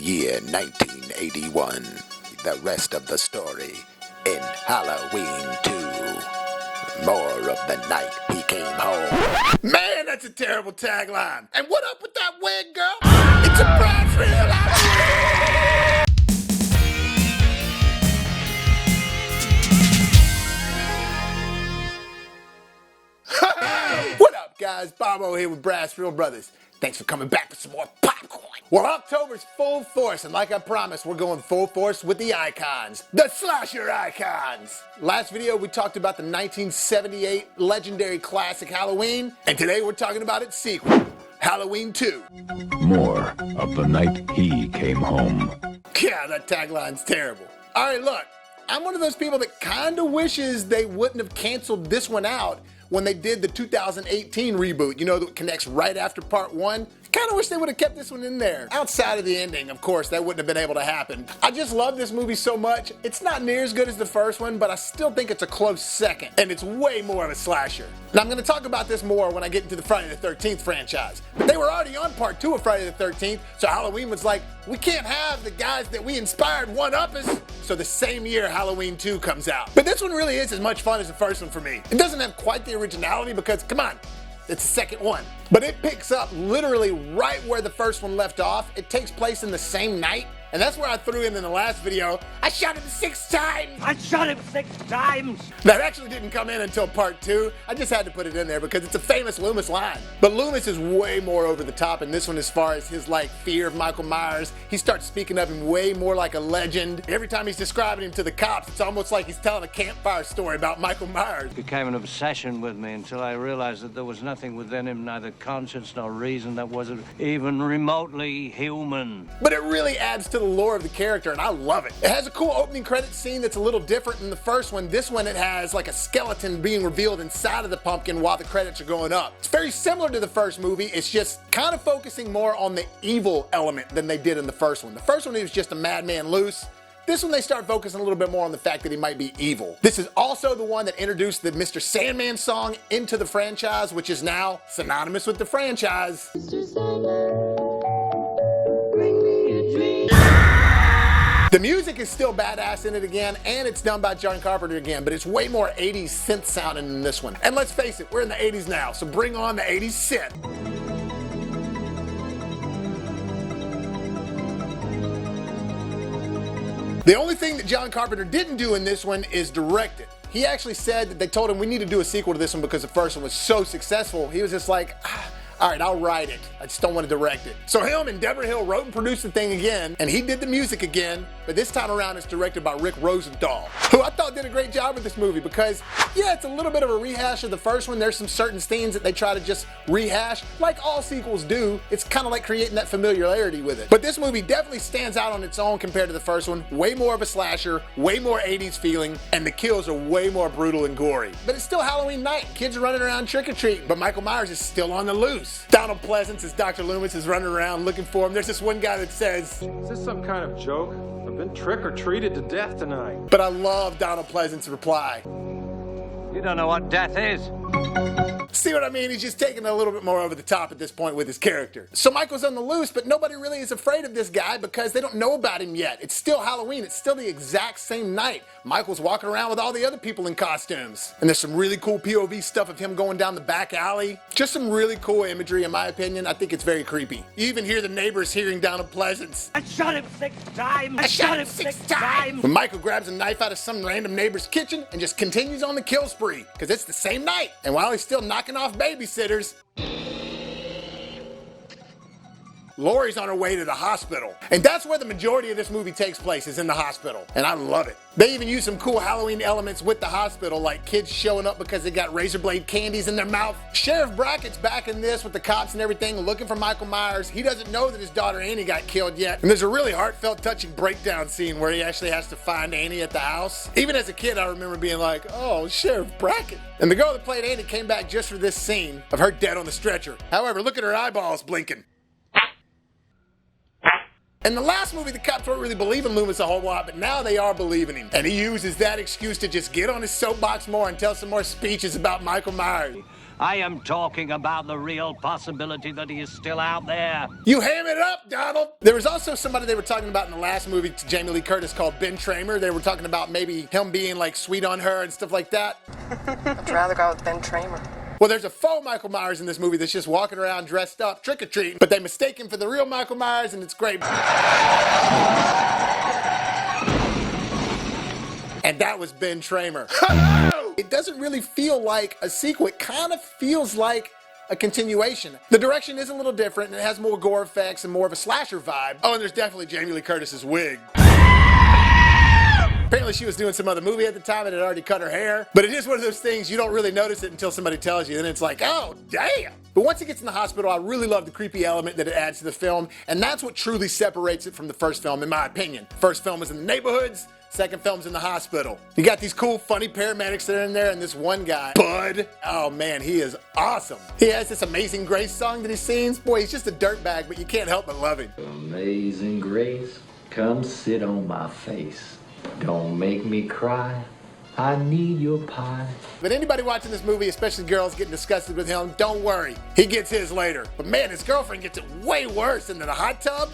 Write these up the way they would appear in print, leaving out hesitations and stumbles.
year 1981. The rest of the story in Halloween 2. More of the night he came home. Man, that's a terrible tagline. And what up with that wig, girl? It's a BrassReel Halloween! What up, guys? Bobo here with BrassReel Brothers. Thanks for coming back for some more popcorn. Well, October's full force, and like I promised, we're going full force with the icons. The slasher icons! Last video, we talked about the 1978 legendary classic Halloween, and today we're talking about its sequel, Halloween 2. More of the night he came home. Yeah, that tagline's terrible. Alright, look, I'm one of those people that kinda wishes they wouldn't have canceled this one out when they did the 2018 reboot, you know, that connects right after part 1. Kinda wish they would have kept this one in there. Outside of the ending, of course, that wouldn't have been able to happen. I just love this movie so much. It's not near as good as the first one, but I still think it's a close second, and it's way more of a slasher. Now, I'm gonna talk about this more when I get into the Friday the 13th franchise. But they were already on part 2 of Friday the 13th, so Halloween was like, we can't have the guys that we inspired one-up us. So the same year, Halloween 2 comes out. But this one really is as much fun as the first one for me. It doesn't have quite the originality because, come on, it's the second one. But it picks up literally right where the first one left off. It takes place in the same night. And that's where I threw in the last video, I shot him 6 times! I shot him 6 times! That actually didn't come in until part 2. I just had to put it in there because it's a famous Loomis line. But Loomis is way more over the top in this one as far as his fear of Michael Myers. He starts speaking of him way more like a legend. Every time he's describing him to the cops, it's almost like he's telling a campfire story about Michael Myers. It became an obsession with me until I realized that there was nothing within him, neither conscience nor reason, that wasn't even remotely human. But it really adds to the lore of the character, and I love it. It has a cool opening credits scene that's a little different than the first one. This one, it has like a skeleton being revealed inside of the pumpkin while the credits are going up. It's very similar to the first movie. It's just kind of focusing more on the evil element than they did in the first one. The first one, he was just a madman loose. This one, they start focusing a little bit more on the fact that he might be evil. This is also the one that introduced the Mr. Sandman song into the franchise, which is now synonymous with the franchise. Mr. Sandman, bring me a dream. The music is still badass in it again, and it's done by John Carpenter again, but it's way more 80s synth sounding than this one. And let's face it, we're in the 80s now, so bring on the 80s synth. The only thing that John Carpenter didn't do in this one is direct it. He actually said that they told him we need to do a sequel to this one because the first one was so successful. He was just like, all right, I'll write it. I just don't want to direct it. So him and Deborah Hill wrote and produced the thing again, and he did the music again, but this time around it's directed by Rick Rosenthal, who I thought did a great job with this movie because, yeah, it's a little bit of a rehash of the first one. There's some certain scenes that they try to just rehash, like all sequels do. It's kind of like creating that familiarity with it. But this movie definitely stands out on its own compared to the first one. Way more of a slasher, way more 80s feeling, and the kills are way more brutal and gory. But it's still Halloween night. Kids are running around trick-or-treating, but Michael Myers is still on the loose. Donald Pleasance as Dr. Loomis is running around looking for him. There's this one guy that says, "Is this some kind of joke? I've been trick-or-treated to death tonight." But I love Donald Pleasance's reply. You don't know what death is. See what I mean? He's just taking it a little bit more over the top at this point with his character. So Michael's on the loose, but nobody really is afraid of this guy because they don't know about him yet. It's still Halloween. It's still the exact same night. Michael's walking around with all the other people in costumes. And there's some really cool POV stuff of him going down the back alley. Just some really cool imagery, in my opinion. I think it's very creepy. You even hear the neighbors hearing Donald Pleasance. I shot him 6 times! I shot him 6 times! When Michael grabs a knife out of some random neighbor's kitchen and just continues on the kill spree, because it's the same night. And while he's still knocking off babysitters, Laurie's on her way to the hospital. And that's where the majority of this movie takes place, is in the hospital. And I love it. They even use some cool Halloween elements with the hospital, like kids showing up because they got razor blade candies in their mouth. Sheriff Brackett's back in this with the cops and everything, looking for Michael Myers. He doesn't know that his daughter Annie got killed yet. And there's a really heartfelt, touching breakdown scene where he actually has to find Annie at the house. Even as a kid, I remember being like, oh, Sheriff Brackett. And the girl that played Annie came back just for this scene of her dead on the stretcher. However, look at her eyeballs blinking. In the last movie, the cops weren't really believing Loomis a whole lot, but now they are believing him. And he uses that excuse to just get on his soapbox more and tell some more speeches about Michael Myers. I am talking about the real possibility that he is still out there. You ham it up, Donald. There was also somebody they were talking about in the last movie to Jamie Lee Curtis called Ben Tramer. They were talking about maybe him being like sweet on her and stuff like that. I'd rather go with Ben Tramer. Well, there's a faux Michael Myers in this movie that's just walking around dressed up, trick-or-treating, but they mistake him for the real Michael Myers, and it's great. And that was Ben Tramer. It doesn't really feel like a sequel. It kind of feels like a continuation. The direction is a little different, and it has more gore effects and more of a slasher vibe. Oh, and there's definitely Jamie Lee Curtis's wig. Apparently she was doing some other movie at the time and had already cut her hair. But it is one of those things, you don't really notice it until somebody tells you, and it's like, oh, damn. But once it gets in the hospital, I really love the creepy element that it adds to the film, and that's what truly separates it from the first film, in my opinion. First film was in the neighborhoods, second film's in the hospital. You got these cool, funny paramedics that are in there, and this one guy, Bud. Oh man, he is awesome. He has this Amazing Grace song that he sings. Boy, he's just a dirtbag, but you can't help but love him. Amazing Grace, come sit on my face. Don't make me cry. I need your pie. But anybody watching this movie, especially girls getting disgusted with him, don't worry. He gets his later. But man, his girlfriend gets it way worse into the hot tub.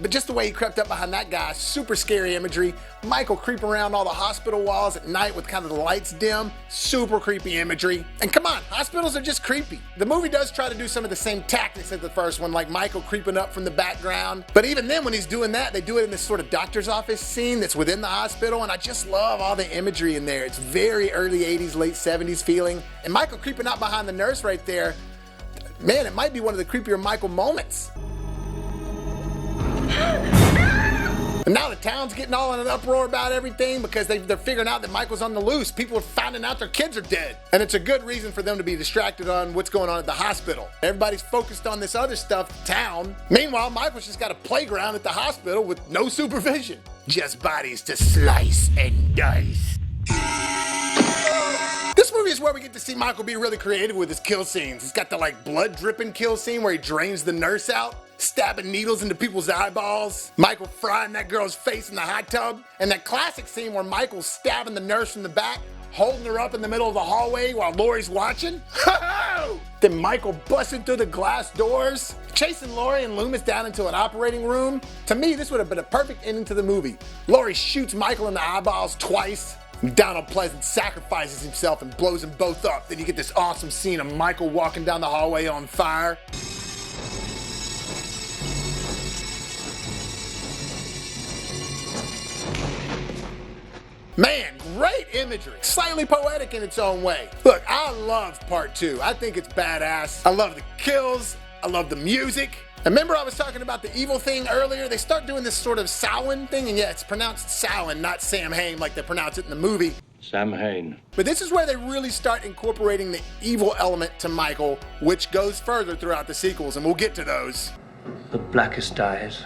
But just the way he crept up behind that guy, super scary imagery. Michael creeping around all the hospital walls at night with kind of the lights dim, super creepy imagery. And come on, hospitals are just creepy. The movie does try to do some of the same tactics as the first one, like Michael creeping up from the background. But even then, when he's doing that, they do it in this sort of doctor's office scene that's within the hospital, and I just love all the imagery in there. It's very early 80s, late 70s feeling. And Michael creeping out behind the nurse right there, man, it might be one of the creepier Michael moments. And now the town's getting all in an uproar about everything because they're figuring out that Michael's on the loose. People are finding out their kids are dead. And it's a good reason for them to be distracted on what's going on at the hospital. Everybody's focused on this other stuff, town. Meanwhile, Michael's just got a playground at the hospital with no supervision. Just bodies to slice and dice. This movie is where we get to see Michael be really creative with his kill scenes. He's got the like blood dripping kill scene where he drains the nurse out, stabbing needles into people's eyeballs, Michael frying that girl's face in the hot tub, and that classic scene where Michael's stabbing the nurse from the back, holding her up in the middle of the hallway while Laurie's watching. Then Michael busting through the glass doors, chasing Laurie and Loomis down into an operating room. To me, this would have been a perfect ending to the movie. Laurie shoots Michael in the eyeballs twice. Donald Pleasant sacrifices himself and blows them both up. Then you get this awesome scene of Michael walking down the hallway on fire. Man, great imagery. Slightly poetic in its own way. Look, I love part 2. I think it's badass. I love the kills. I love the music. Remember I was talking about the evil thing earlier? They start doing this sort of Samhain thing, and yeah, it's pronounced Samhain, not Sam Hain like they pronounce it in the movie. Sam Hain. But this is where they really start incorporating the evil element to Michael, which goes further throughout the sequels, and we'll get to those. The blackest eyes.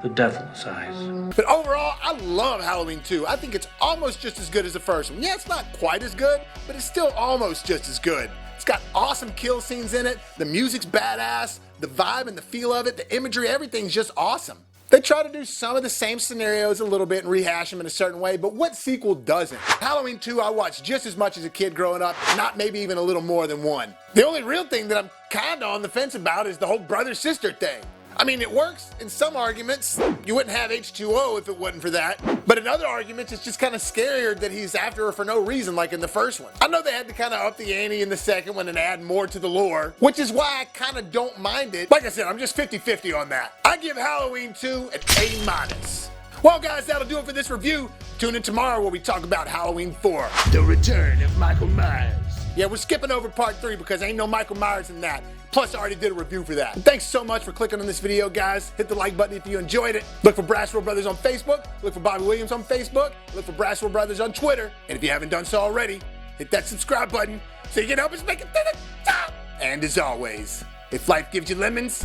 The devil's eyes. But overall, I love Halloween 2. I think it's almost just as good as the first one. Yeah, it's not quite as good, but it's still almost just as good. It's got awesome kill scenes in it. The music's badass. The vibe and the feel of it, the imagery, everything's just awesome. They try to do some of the same scenarios a little bit and rehash them in a certain way, but what sequel doesn't? Halloween 2 I watched just as much as a kid growing up, not maybe even a little more than one. The only real thing that I'm kinda on the fence about is the whole brother-sister thing. I mean, it works in some arguments. You wouldn't have H2O if it wasn't for that. But in other arguments, it's just kind of scarier that he's after her for no reason, like in the first one. I know they had to kind of up the ante in the second one and add more to the lore, which is why I kind of don't mind it. Like I said, I'm just 50-50 on that. I give Halloween 2 an A-. Well, guys, that'll do it for this review. Tune in tomorrow where we talk about Halloween 4, The Return of Michael Myers. Yeah, we're skipping over part 3 because ain't no Michael Myers in that. Plus, I already did a review for that. Thanks so much for clicking on this video, guys. Hit the like button if you enjoyed it. Look for BrassReel Brothers on Facebook. Look for Bobby Williams on Facebook. Look for BrassReel Brothers on Twitter. And if you haven't done so already, hit that subscribe button so you can help us make it to the top. And as always, if life gives you lemons,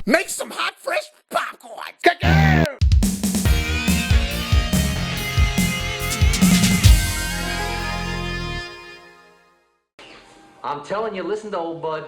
make some hot, fresh popcorn. I'm telling you, listen to old Bud.